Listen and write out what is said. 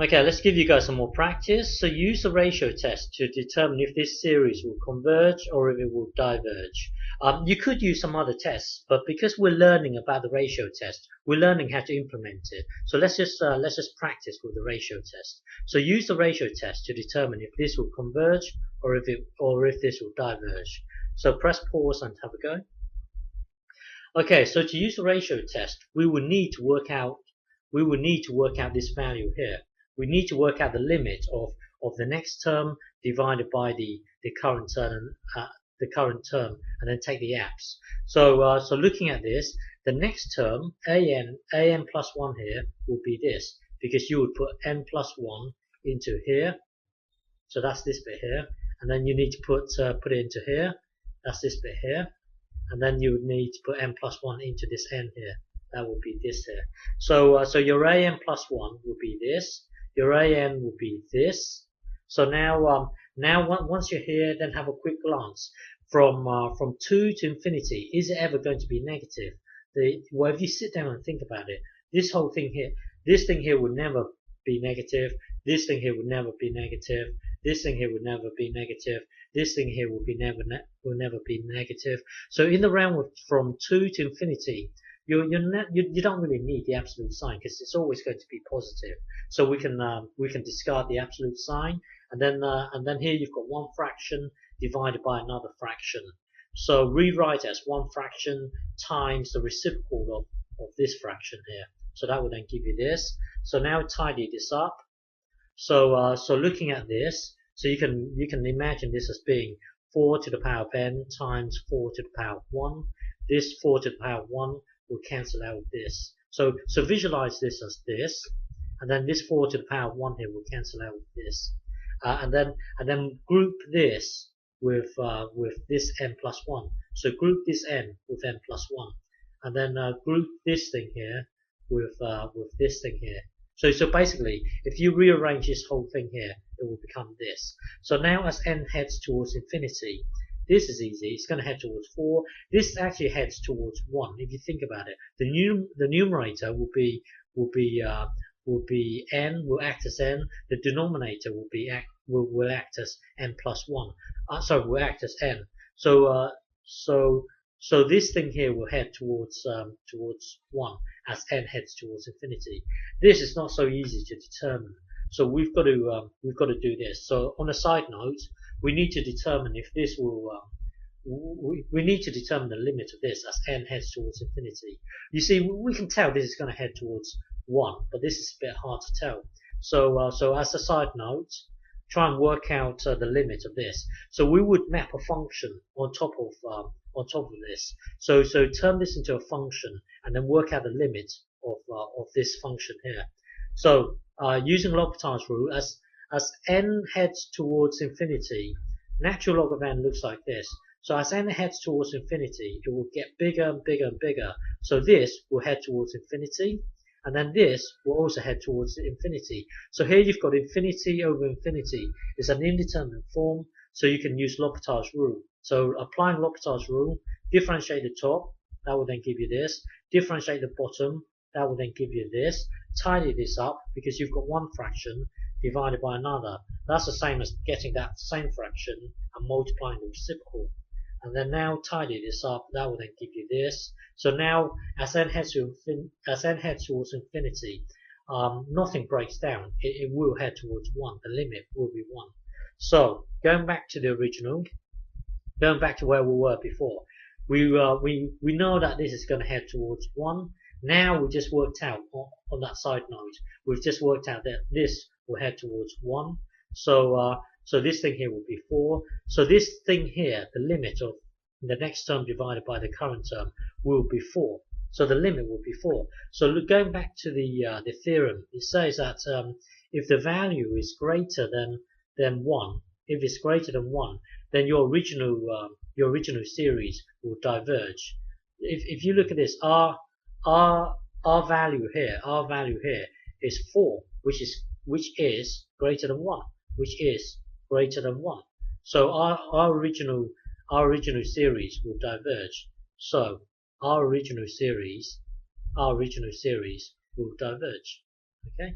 Okay, let's give you guys some more practice. So use the ratio test to determine if this series will converge or if it will diverge. You could use some other tests, but because we're learning about the ratio test, we're learning how to implement it. So let's just practice with the ratio test. So use the ratio test to determine if this will converge or if this will diverge. So press pause and have a go. Okay, so to use the ratio test, we will need to work out this value here. We need to work out the limit of the next term divided by the current term and then take the apps. So looking at this, the next term an plus 1 here will be this, because you would put n plus 1 into here, so that's this bit here, and then you need to put it into here, that's this bit here, and then you would need to put n plus 1 into this n here, that would be this here. So your an plus 1 will be this, your an will be this. So now once you're here, then have a quick glance from 2 to infinity. Is it ever going to be negative? Well, if you sit down and think about it, this whole thing here, this thing here would never be negative, this thing here would never be negative, this thing here would never be negative, this thing here will never be negative. So in the realm of from 2 to infinity, you don't really need the absolute sign, because it's always going to be positive. So we can discard the absolute sign, and then here you've got one fraction divided by another fraction. So rewrite as one fraction times the reciprocal of this fraction here. So that would then give you this. So now tidy this up. So looking at this, so you can imagine this as being 4 to the power of n times 4 to the power of 1. This 4 to the power of 1 will cancel out with this. So visualize this as this, and then this 4 to the power of 1 here will cancel out with this, and then group this with this n plus 1. So group this n with n plus 1, and then group this thing here with this thing here. So basically, if you rearrange this whole thing here, it will become this. So now as n heads towards infinity, this is easy. It's going to head towards 4. This actually heads towards 1. If you think about it, the numerator will be n, will act as n. The denominator will act as n plus 1. Will act as n. So this thing here will head towards 1 as n heads towards infinity. This is not so easy to determine. So we've got to do this. So on a side note, we need to determine if this will. We need to determine the limit of this as n heads towards infinity. You see, we can tell this is going to head towards 1, but this is a bit hard to tell. So as a side note, try and work out the limit of this. So we would map a function on top of this. So turn this into a function and then work out the limit of this function here. So using L'Hopital's rule, as n heads towards infinity, natural log of n looks like this. So as n heads towards infinity, it will get bigger and bigger and bigger. So this will head towards infinity, and then this will also head towards infinity. So here you've got infinity over infinity. It's an indeterminate form, so you can use L'Hopital's rule. So applying L'Hopital's rule, differentiate the top, that will then give you this. Differentiate the bottom, that will then give you this. Tidy this up, because you've got one fraction divided by another. That's the same as getting that same fraction and multiplying the reciprocal. And then now tidy this up, that will then give you this. So now as n heads towards infinity, nothing breaks down. It will head towards 1. The limit will be 1. So going back to the original, going back to where we were before, we know that this is going to head towards 1. Now we just worked out on that side note, we've just worked out that this will head towards 1. So this thing here will be 4. So this thing here, the limit of the next term divided by the current term, will be 4. So the limit will be 4. So going back to the theorem, it says that if the value is greater than 1, if it's greater than 1, then your original series will diverge. If you look at this, our value here is 4, which is greater than 1, which is greater than 1. So our original series will diverge. So our original series will diverge. Okay.